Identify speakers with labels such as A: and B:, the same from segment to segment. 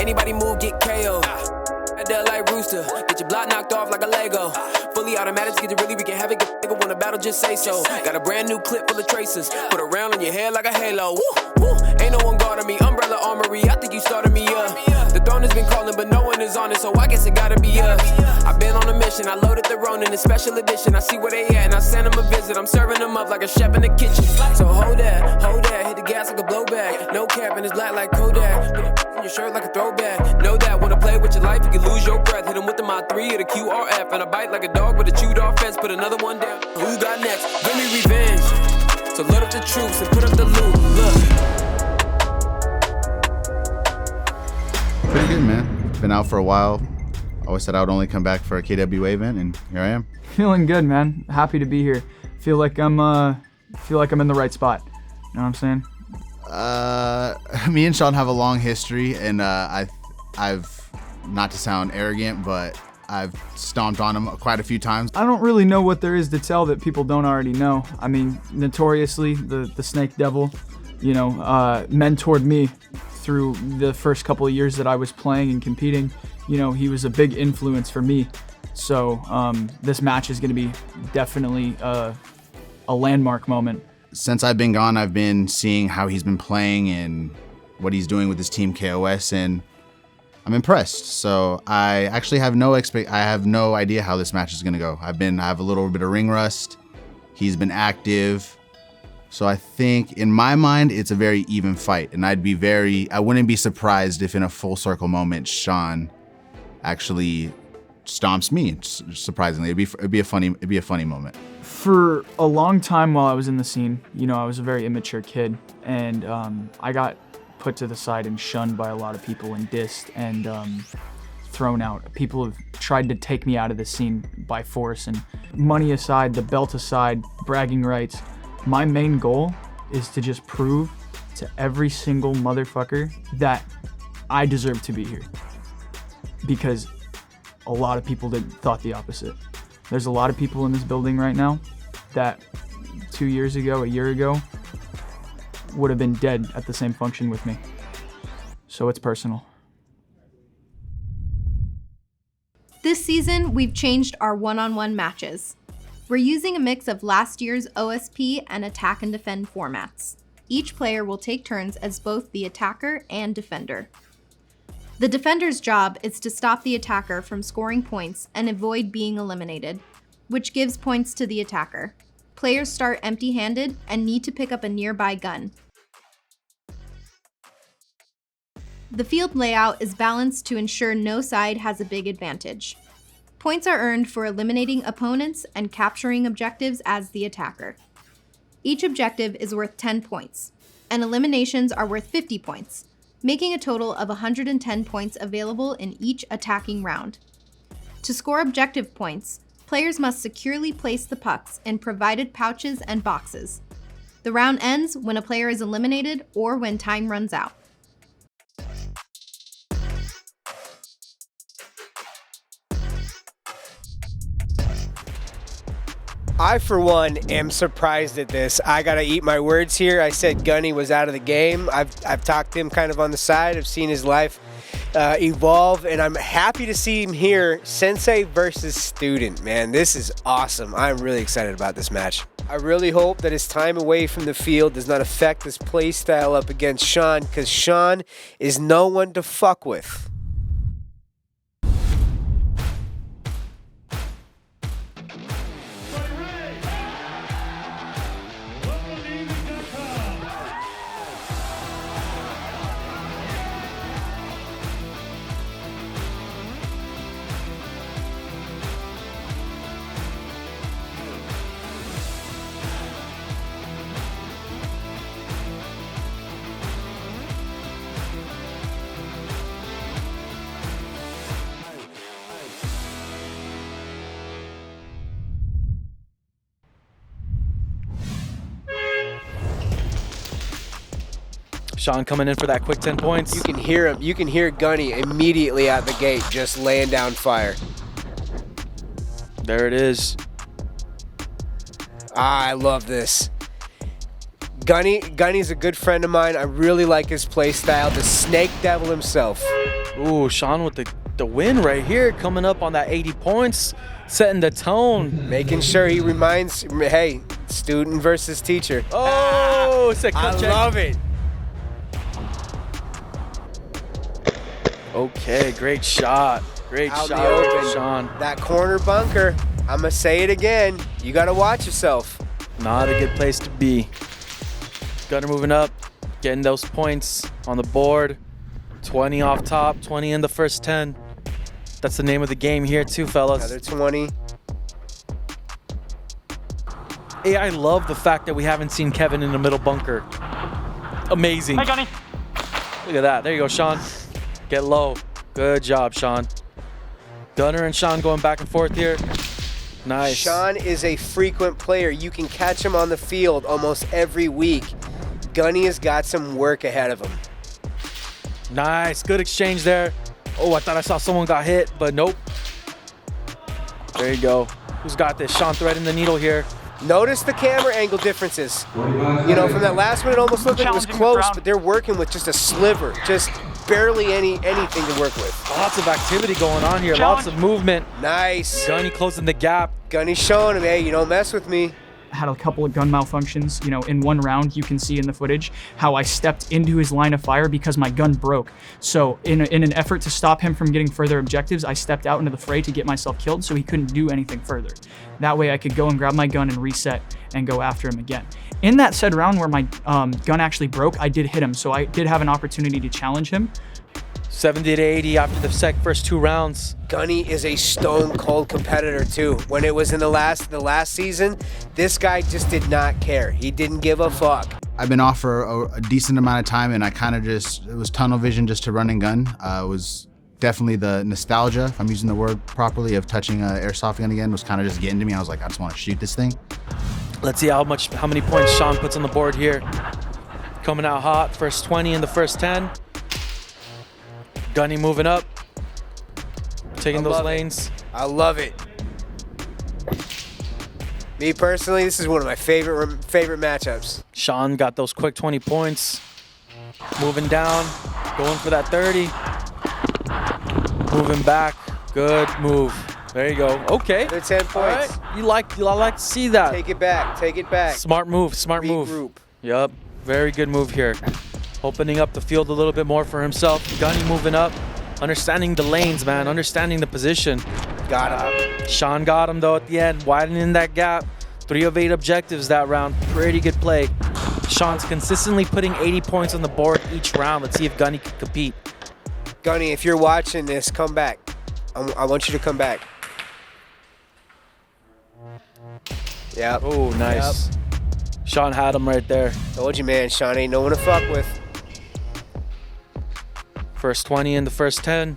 A: Anybody move, get KO. That like Rooster, get your block knocked off like a Lego. Fully automatics, get it really, we can have it. Get nigga want a battle, just say so. Got a brand new clip full of traces. Put a round on your head like a halo. Woo, woo. Ain't no one guarding me. Umbrella armory, I think you started me up. The throne has been calling, but no one is on it, so I guess it gotta be us. I've been on a mission, I loaded the Ronin in special edition. I see where they at and I send them a visit. I'm serving them up like a chef in the kitchen. So hold that, hit the gas like a blowback. No cap and it's black like Kodak. Put in your shirt like a throwback. Know that when I play with your life, you can lose your breath. Hit them with the Mod 3 or the QRF. And I bite like a dog with a chewed off fence. Put another one down. Who got next? Give me revenge. So load up the troops and put up the loot. Look.
B: Pretty good, man. Been out for a while. Always said I would only come back for a KWA event, and here I am.
C: Feeling good, man. Happy to be here. Feel like I'm in the right spot. You know what I'm saying?
B: Me and Sean have a long history, and I've, not to sound arrogant, but I've stomped on him quite a few times.
C: I don't really know what there is to tell that people don't already know. I mean, notoriously, the Snake Devil, mentored me through the first couple of years that I was playing and competing. He was a big influence for me. So this match is going to be definitely a landmark moment.
B: Since I've been gone, I've been seeing how he's been playing and what he's doing with his team KOS, and I'm impressed. So I actually have I have no idea how this match is going to go. I have a little bit of ring rust. He's been active. So I think in my mind, it's a very even fight, and I wouldn't be surprised if in a full circle moment, Sean actually stomps me. Surprisingly, it'd be a funny moment.
C: For a long time while I was in the scene, I was a very immature kid, and I got put to the side and shunned by a lot of people and dissed and thrown out. People have tried to take me out of the scene by force, and money aside, the belt aside, bragging rights, my main goal is to just prove to every single motherfucker that I deserve to be here. Because a lot of people thought the opposite. There's a lot of people in this building right now that 2 years ago, a year ago, would have been dead at the same function with me. So it's personal.
D: This season, we've changed our one-on-one matches. We're using a mix of last year's OSP and attack and defend formats. Each player will take turns as both the attacker and defender. The defender's job is to stop the attacker from scoring points and avoid being eliminated, which gives points to the attacker. Players start empty-handed and need to pick up a nearby gun. The field layout is balanced to ensure no side has a big advantage. Points are earned for eliminating opponents and capturing objectives as the attacker. Each objective is worth 10 points, and eliminations are worth 50 points, making a total of 110 points available in each attacking round. To score objective points, players must securely place the pucks in provided pouches and boxes. The round ends when a player is eliminated or when time runs out.
E: I, for one, am surprised at this. I gotta eat my words here. I said Gunny was out of the game. I've talked to him kind of on the side. I've seen his life evolve, and I'm happy to see him here. Sensei versus student, man. This is awesome. I'm really excited about this match. I really hope that his time away from the field does not affect his play style up against Sean, because Sean is no one to fuck with.
F: Sean coming in for that quick 10 points.
E: You can hear him. You can hear Gunny immediately at the gate just laying down fire.
F: There it is.
E: I love this. Gunny's a good friend of mine. I really like his play style. The Snake Devil himself.
F: Ooh, Sean with the win right here, coming up on that 80 points, setting the tone.
E: Making sure he reminds, hey, student versus teacher.
F: Oh, it's a
E: I
F: cut check.
E: love it.
F: Okay, great shot. Great
E: Out in
F: shot,
E: the open.
F: Sean.
E: That corner bunker, I'm going to say it again. You got to watch yourself.
F: Not a good place to be. Gunnar moving up, getting those points on the board. 20 off top, 20 in the first 10. That's the name of the game here too, fellas.
E: Another 20.
F: Hey, I love the fact that we haven't seen Kevin in the middle bunker. Amazing.
C: Hey, Gunny.
F: Look at that. There you go, Sean. Get low. Good job, Sean. Gunnar and Sean going back and forth here. Nice.
E: Sean is a frequent player. You can catch him on the field almost every week. Gunny has got some work ahead of him.
F: Nice. Good exchange there. Oh, I thought I saw someone got hit, but nope. There you go. Who's got this? Sean threading the needle here.
E: Notice the camera angle differences. You know, from that last one, it almost looked like it was
C: Challenging the
E: close,
C: ground.
E: but they're working with just a sliver, just barely anything to work with.
F: Lots of activity going on here. Lots of movement.
E: Nice.
F: Gunny closing the gap.
E: Gunny's showing him, hey, you don't mess with me.
C: Had a couple of gun malfunctions. You know, in one round, you can see in the footage how I stepped into his line of fire because my gun broke. So in an effort to stop him from getting further objectives, I stepped out into the fray to get myself killed so he couldn't do anything further. That way I could go and grab my gun and reset and go after him again. In that said round where my gun actually broke, I did hit him. So I did have an opportunity to challenge him.
F: 70 to 80 after the first 2 rounds.
E: Gunny is a stone cold competitor too. When it was in the last season, this guy just did not care. He didn't give a fuck.
B: I've been off for a decent amount of time, and I kind of it was tunnel vision just to run and gun. It was definitely the nostalgia, if I'm using the word properly, of touching an airsoft gun again was kind of just getting to me. I was like, I just want to shoot this thing.
F: Let's see how many points Sean puts on the board here. Coming out hot, first 20 in the first 10. Gunny moving up, taking those lanes.
E: I love it. Me personally, this is one of my favorite matchups.
F: Sean got those quick 20 points. Moving down, going for that 30. Moving back, good move. There you go. Okay.
E: Another 10 points.
F: All right. I like to see that.
E: Take it back. Take it back.
F: Smart move. Smart move.
E: Regroup.
F: Yep. Very good move here. Opening up the field a little bit more for himself. Gunny moving up, understanding the lanes, man, understanding the position.
E: Got him.
F: Sean got him though at the end, widening that gap. 3 of 8 objectives that round. Pretty good play. Sean's consistently putting 80 points on the board each round. Let's see if Gunny can compete.
E: Gunny, if you're watching this, come back. I want you to come back. Yep.
F: Oh, nice.
E: Yep.
F: Sean had him right there.
E: Told you, man. Sean ain't no one to fuck with.
F: First 20 in the first 10.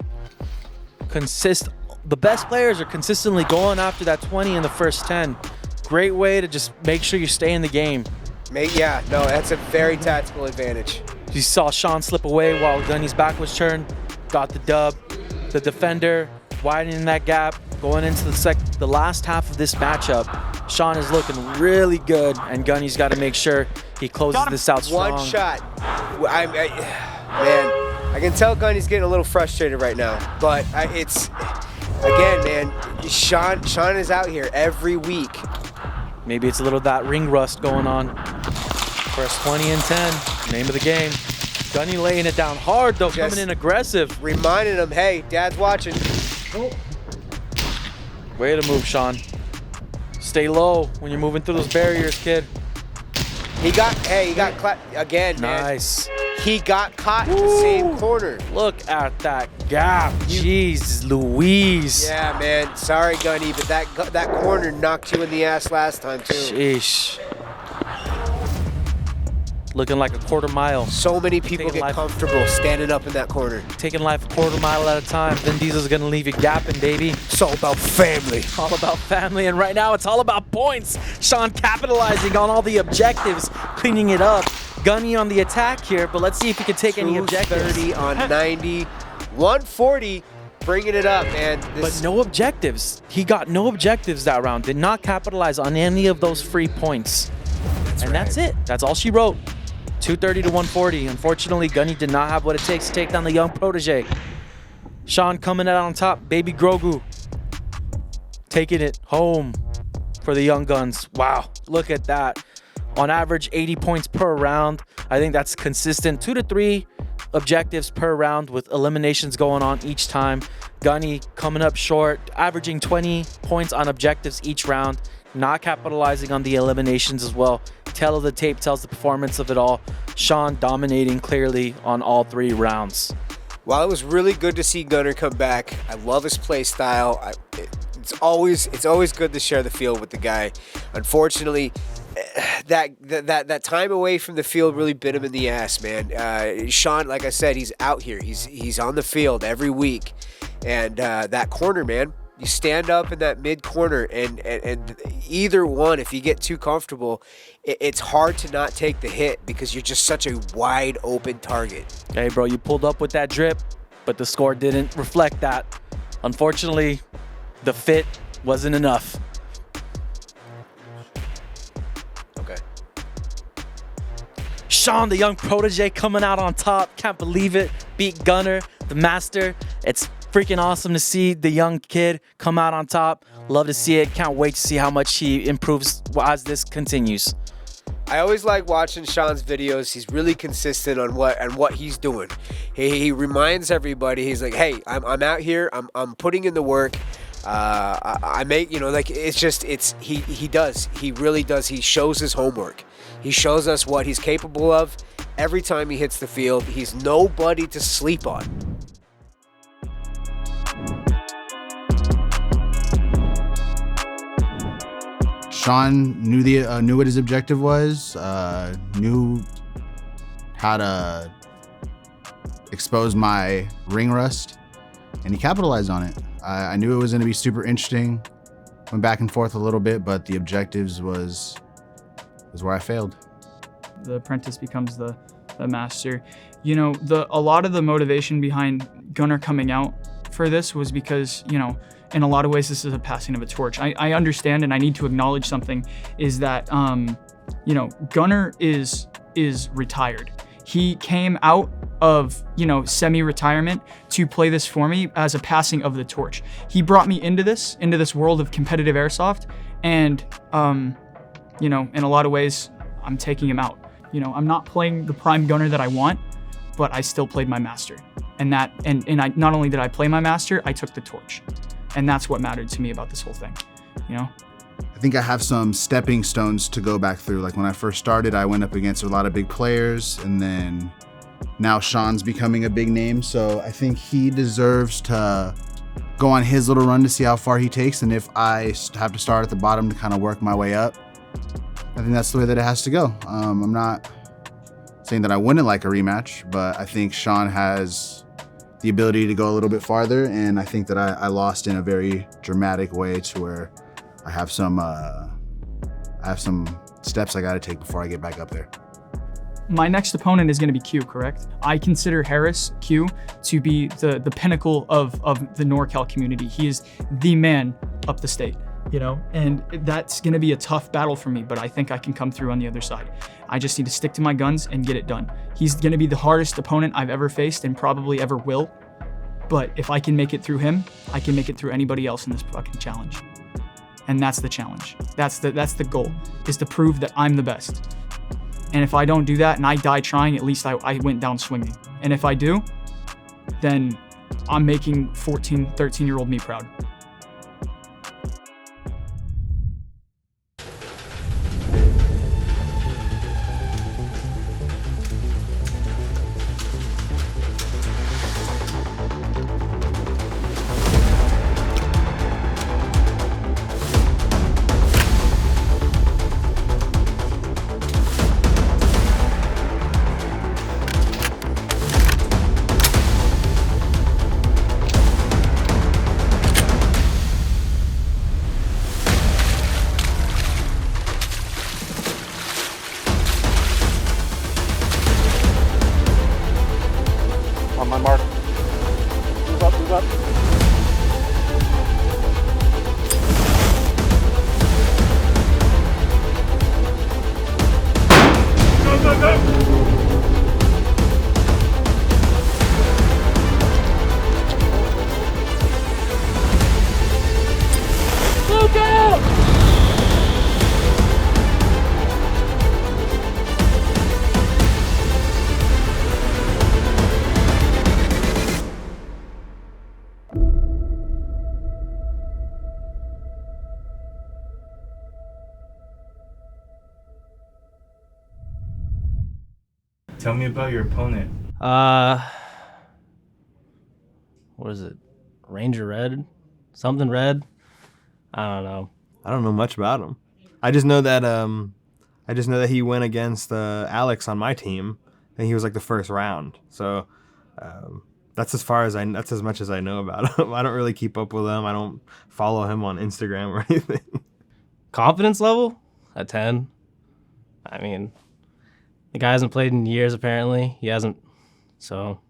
F: The best players are consistently going after that 20 in the first 10. Great way to just make sure you stay in the game.
E: Yeah, no, that's a very tactical advantage.
F: You saw Sean slip away while Gunny's back was turned. Got the dub. The defender widening that gap. Going into the last half of this matchup, Sean is looking really good, and Gunny's got to make sure he closes this out strong.
E: One shot. Man, I can tell Gunny's getting a little frustrated right now, but it's, again, man, Sean is out here every week.
F: Maybe it's a little of that ring rust going on. First 20 and 10, name of the game. Gunny laying it down hard, though, coming in aggressive.
E: Reminding him, hey, Dad's watching. Oh.
F: Way to move, Sean. Stay low when you're moving through those barriers, kid.
E: He got again, man.
F: Nice.
E: He got caught in the same corner.
F: Look at that gap. Jeez Louise.
E: Yeah, man. Sorry, Gunny, but that corner knocked you in the ass last time, too.
F: Sheesh. Looking like a quarter mile.
E: So many people get comfortable standing up in that corner.
F: Taking life a quarter mile at a time. Vin Diesel's gonna leave you gapping, baby.
E: It's all about family.
F: All about family, and right now it's all about points. Sean capitalizing on all the objectives, cleaning it up. Gunny on the attack here, but let's see if he can take any objectives.
E: 30 on 90, 140, bringing it up, man.
F: But no objectives. He got no objectives that round. Did not capitalize on any of those free points. That's it. That's all she wrote. 230 to 140. Unfortunately, Gunny did not have what it takes to take down the young protege. Sean coming out on top. Baby Grogu taking it home for the Young Guns. Wow, look at that. On average, 80 points per round. I think that's consistent. 2 to 3 objectives per round with eliminations going on each time. Gunny coming up short, averaging 20 points on objectives each round. Not capitalizing on the eliminations as well. Tail of the tape tells the performance of it all. Sean dominating clearly on all 3 rounds.
E: While it was really good to see Gunnar come back, I love his play style. It's always good to share the field with the guy. Unfortunately, that time away from the field really bit him in the ass, man. Sean, like I said, he's out here. He's on the field every week, and that corner, man. You stand up in that mid corner, and either one, if you get too comfortable, it's hard to not take the hit because you're just such a wide open target.
F: Hey, bro, you pulled up with that drip, but the score didn't reflect that. Unfortunately, the fit wasn't enough.
E: Okay.
F: Sean, the young protege, coming out on top. Can't believe it. Beat Gunnar, the master. It's freaking awesome to see the young kid come out on top. Love to see it. Can't wait to see how much he improves as this continues.
E: I always like watching Sean's videos. He's really consistent on what he's doing. He reminds everybody. He's like, hey, I'm out here. I'm putting in the work. I make, he does. He really does. He shows his homework. He shows us what he's capable of. Every time he hits the field, he's nobody to sleep on.
B: Sean knew what his objective was, knew how to expose my ring rust, and he capitalized on it. I knew it was going to be super interesting. Went back and forth a little bit, but the objectives was where I failed.
C: The apprentice becomes the master. You know, a lot of the motivation behind Gunnar coming out for this was because, you know, in a lot of ways, this is a passing of a torch. I understand, and I need to acknowledge something, is that, you know, Gunnar is retired. He came out of, you know, semi-retirement to play this for me as a passing of the torch. He brought me into this world of competitive airsoft, and, you know, in a lot of ways, I'm taking him out. You know, I'm not playing the prime Gunnar that I want, but I still played my master. And I not only did I play my master, I took the torch. And that's what mattered to me about this whole thing, you know?
B: I think I have some stepping stones to go back through. Like when I first started, I went up against a lot of big players, and then now Sean's becoming a big name. So I think he deserves to go on his little run to see how far he takes. And if I have to start at the bottom to kind of work my way up, I think that's the way that it has to go. I'm not saying that I wouldn't like a rematch, but I think Sean has the ability to go a little bit farther, and I think that I lost in a very dramatic way to where I have some steps I got to take before I get back up there.
C: My next opponent is going to be Q, correct? I consider Harris, Q, to be the pinnacle of the NorCal community. He is the man up the state, you know, and that's going to be a tough battle for me, but I think I can come through on the other side. I just need to stick to my guns and get it done. He's going to be the hardest opponent I've ever faced and probably ever will. But if I can make it through him, I can make it through anybody else in this fucking challenge. And that's the challenge. That's the goal, is to prove that I'm the best. And if I don't do that and I die trying, at least I went down swinging. And if I do, then I'm making 14, 13-year-old me proud.
F: On my mark. Move up, move up. Go, go, go!
G: Tell me about your opponent.
H: What is it? Ranger Red? Something Red? I don't know.
I: I don't know much about him. I just know that he went against Alex on my team, and he was like the first round. So that's as much as I know about him. I don't really keep up with him. I don't follow him on Instagram or anything.
H: Confidence level? A 10. I mean, the guy hasn't played in years apparently. He hasn't, so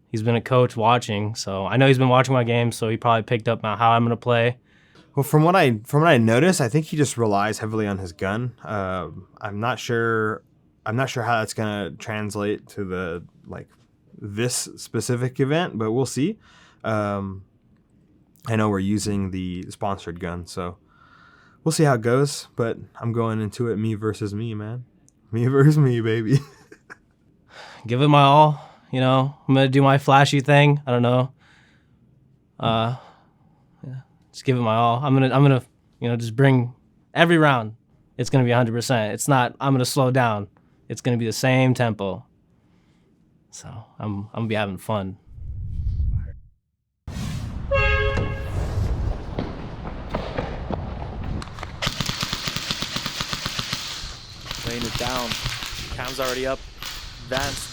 H: he's been a coach watching. So I know he's been watching my games, so he probably picked up how I'm gonna play.
I: Well, from what I noticed, I think he just relies heavily on his gun. I'm not sure how that's gonna translate to this specific event, but we'll see. I know we're using the sponsored gun, so we'll see how it goes. But I'm going into it me versus me, man. Me versus me, baby.
H: Give it my all. You know, I'm gonna do my flashy thing. I don't know. Yeah, just give it my all. I'm gonna, just bring every round. It's gonna be 100%. It's not. I'm gonna slow down. It's gonna be the same tempo. So I'm gonna be having fun.
F: Laying it down. Cam's already up. Advanced.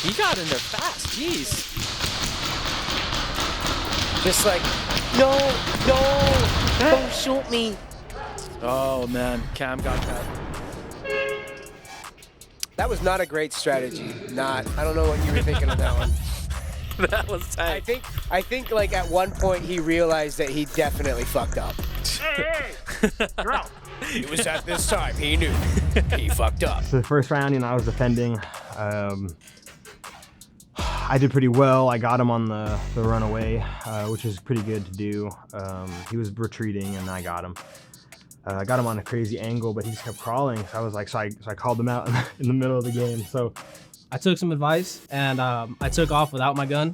F: He got in there fast. Jeez.
E: Just like, no, don't shoot me.
F: Oh man, Cam got that.
E: That was not a great strategy. I don't know what you were thinking on that one.
F: That was tight.
E: I think like at one point he realized that he definitely fucked up.
J: Hey, you're out.
E: It was at this time he knew he fucked up.
I: So the first round, I was defending. I did pretty well. I got him on the runaway, which is pretty good to do. He was retreating, and I got him. I got him on a crazy angle, but he just kept crawling. So I was like, so I called him out in the middle of the game. So
H: I took some advice, and I took off without my gun.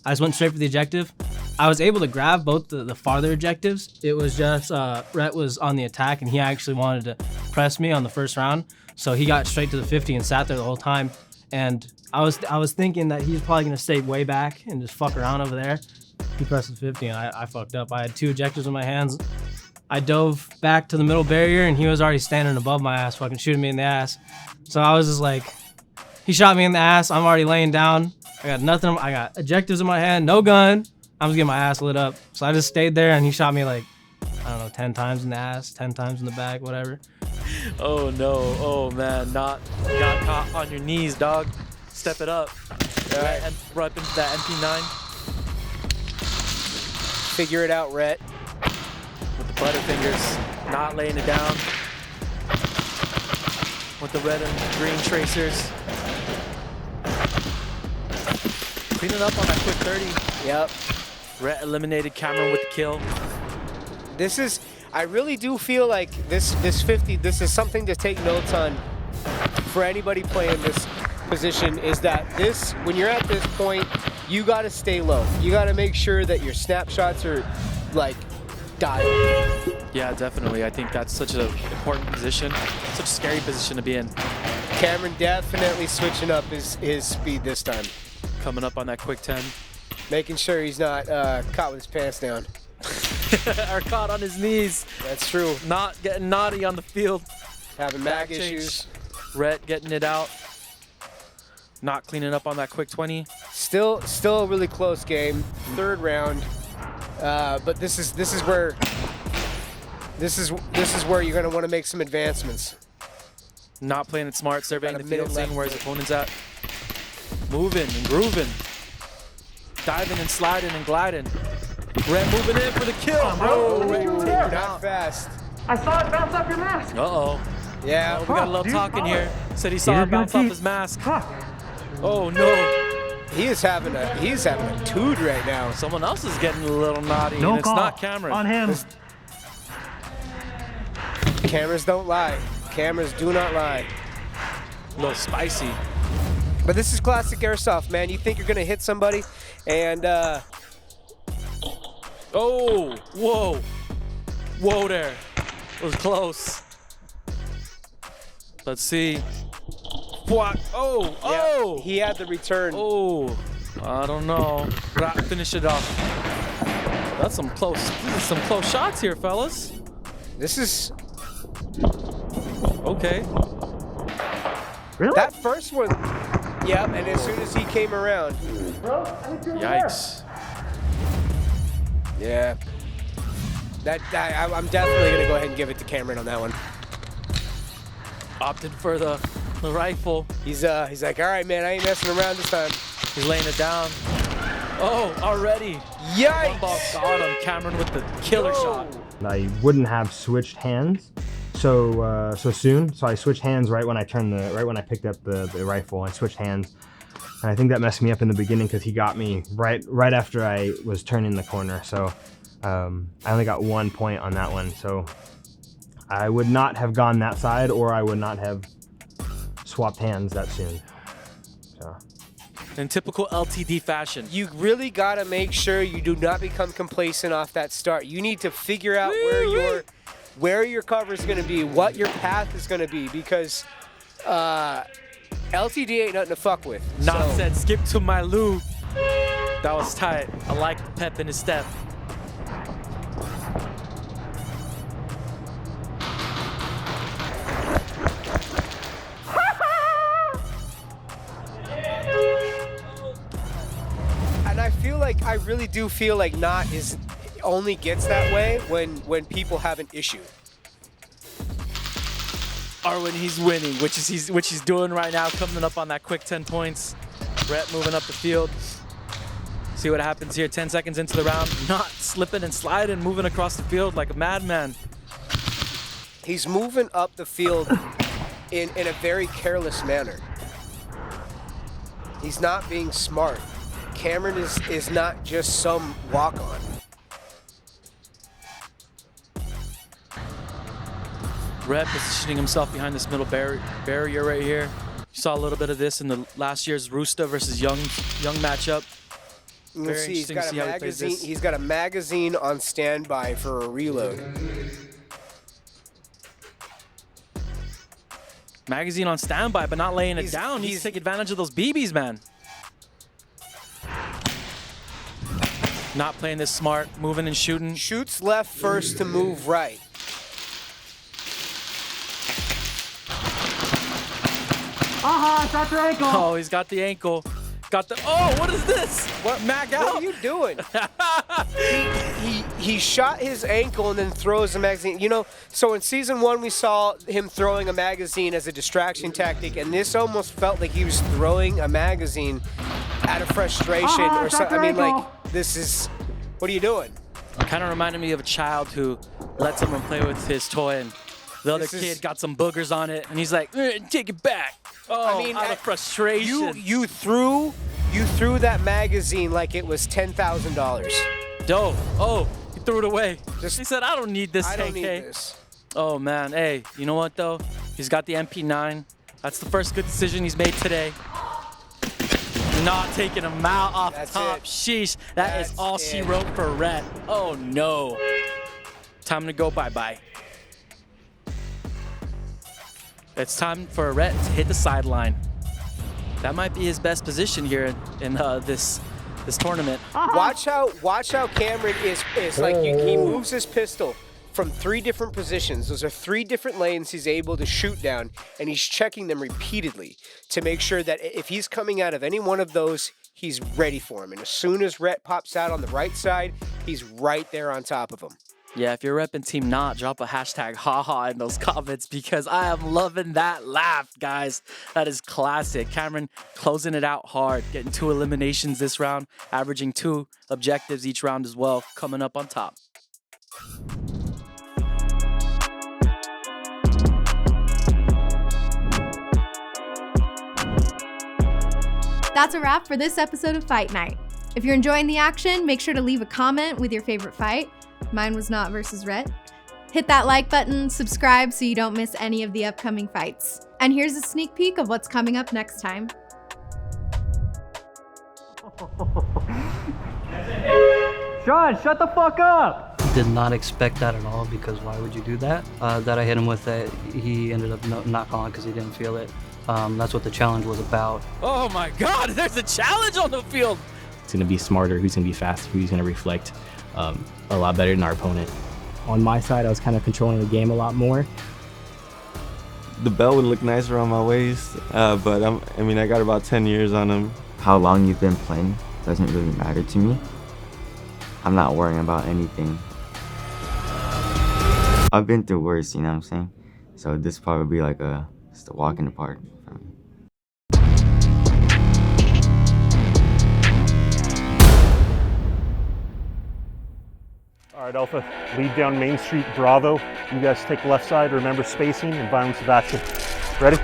H: I just went straight for the objective. I was able to grab both the farther objectives. It was just Rhett was on the attack, and he actually wanted to press me on the first round. So he got straight to the 50 and sat there the whole time. And I was thinking that he's probably gonna stay way back and just fuck around over there. He pressed the 50, and I fucked up. I had 2 objectives in my hands. I dove back to the middle barrier, and he was already standing above my ass, fucking shooting me in the ass. So I was just like, he shot me in the ass. I'm already laying down. I got nothing. I got objectives in my hand, no gun. I'm just getting my ass lit up. So I just stayed there, and he shot me like, I don't know, 10 times in the ass, 10 times in the back, whatever.
F: Oh no, oh man, Knott got caught on your knees, dog. Step it up. Right. And right into that MP9.
E: Figure it out, Rhett.
F: With the butterfingers, not laying it down. With the red and green tracers. Cleaning up on that quick 30.
E: Yep.
F: Rhett eliminated Cameron with the kill.
E: I really do feel like this 50, this is something to take notes on for anybody playing this position, is that when you're at this point, you gotta stay low. You gotta make sure that your snapshots are like dialed.
F: Yeah, definitely. I think that's such an important position, such a scary position to be in.
E: Cameron definitely switching up his speed this time.
F: Coming up on that quick 10.
E: Making sure he's not caught with his pants down.
F: Or caught on his knees.
E: That's true.
F: Not getting naughty on the field.
E: Having mag issues.
F: Rhett getting it out. Not cleaning up on that quick 20.
E: Still a really close game. 3rd round. But this is where you're gonna want to make some advancements.
F: Not playing it smart, surveying the field, seeing where his opponent's at. Moving and grooving. Diving and sliding and gliding. Rhett moving in for the kill.
E: Oh, Rhett, not fast.
J: I saw it bounce off your mask.
F: Uh-oh.
E: Yeah.
F: We got a little talking here. Said he saw it bounce off his mask. Oh no.
E: He's having a toot right now.
F: Someone else is getting a little naughty,
J: No
F: and it's
J: call
F: not Cameron.
J: on him.
E: Cameras don't lie. Cameras do not lie.
F: A little spicy.
E: But this is classic Airsoft, man. You think you're gonna hit somebody, and
F: oh, whoa. Whoa there. It was close. Let's see. What? Oh, oh!
E: He had the return.
F: Oh, I don't know. Finish it off. That's some close shots here, fellas.
E: This is
F: okay.
J: Really?
E: That first one. Yep, and as soon as he came around.
F: Yikes.
E: Yeah. I'm definitely gonna go ahead and give it to Cameron on that one.
F: Opted for the rifle.
E: He's like, all right, man, I ain't messing around this time.
F: He's laying it down. Oh, already.
E: Yikes!
F: One ball got him. Cameron with the killer shot.
I: I wouldn't have switched hands so soon. So I switched hands right when I picked up the rifle. I switched hands, and I think that messed me up in the beginning because he got me right after I was turning the corner. So I only got 1 point on that one. So I would not have gone that side, or I would not have swapped hands that soon. So.
F: In typical LTD fashion.
E: You really gotta make sure you do not become complacent off that start. You need to figure out where your cover is gonna be, what your path is gonna be, because LTD ain't nothing to fuck with.
F: Knott said, skip to my loo. That was tight. I like the pep in his step.
E: I really do feel like Knott only gets that way when people have an issue.
F: Or when he's winning, which he's doing right now, coming up on that quick 10 points. Rhett moving up the field. See what happens here, 10 seconds into the round. Knott slipping and sliding, moving across the field like a madman.
E: He's moving up the field in a very careless manner. He's not being smart. Cameron is not just some walk-on.
F: Rhett positioning himself behind this middle barrier right here. You saw a little bit of this in the last year's Roosta versus Young matchup.
E: Very interesting to see how he plays this. He's got a magazine on standby for a reload.
F: Magazine on standby, but not laying it down. He's taking advantage of those BBs, man. Not playing this smart, moving and shooting.
E: Shoots left first to move right.
J: Got the ankle.
F: Oh, he's got the ankle. Oh, what is this?
E: What?
F: Mag out?
E: What are you doing? he shot his ankle and then throws the magazine. You know, so in season 1 we saw him throwing a magazine as a distraction tactic, and this almost felt like he was throwing a magazine out of frustration or something. I mean, like, this is, what are you doing?
F: Kind of reminded me of a child who let someone play with his toy and the other kid got some boogers on it and he's like, take it back. Oh, I mean, out of frustration.
E: You threw that magazine like it was $10,000.
F: Dope. Oh, he threw it away. He said, I don't need this.
E: I don't need this.
F: Oh man, hey, you know what though? He's got the MP9. That's the first good decision he's made today. Not taking him out off the top. Sheesh, that is all she wrote for Rhett. Oh no. Time to go bye-bye. It's time for Rhett to hit the sideline. That might be his best position here in this tournament.
E: Watch how Cameron is like, he moves his pistol from 3 different positions. Those are 3 different lanes he's able to shoot down, and he's checking them repeatedly to make sure that if he's coming out of any one of those, he's ready for him. And as soon as Rhett pops out on the right side, he's right there on top of him.
F: Yeah, if you're repping Team Knott, drop a hashtag haha in those comments because I am loving that laugh, guys. That is classic. Cameron closing it out hard, getting 2 eliminations this round, averaging 2 objectives each round as well, coming up on top.
D: That's a wrap for this episode of Fight Night. If you're enjoying the action, make sure to leave a comment with your favorite fight. Mine was Knott versus Rhett. Hit that like button, subscribe so you don't miss any of the upcoming fights. And here's a sneak peek of what's coming up next time.
J: Sean, shut the fuck up!
G: Did not expect that at all because why would you do that? That I hit him with it, he ended up not calling because he didn't feel it. That's what the challenge was about.
F: Oh my God, there's a challenge on the field.
K: It's going to be smarter, who's going to be faster, who's going to reflect a lot better than our opponent. On my side, I was kind of controlling the game a lot more.
L: The belt would look nice around my waist, but I got about 10 years on him.
M: How long you've been playing doesn't really matter to me. I'm not worrying about anything. I've been through worse, you know what I'm saying? So this probably like just a walk in the park for me.
N: All right, Alpha, lead down Main Street, Bravo. You guys take left side, remember spacing and violence of action. Ready?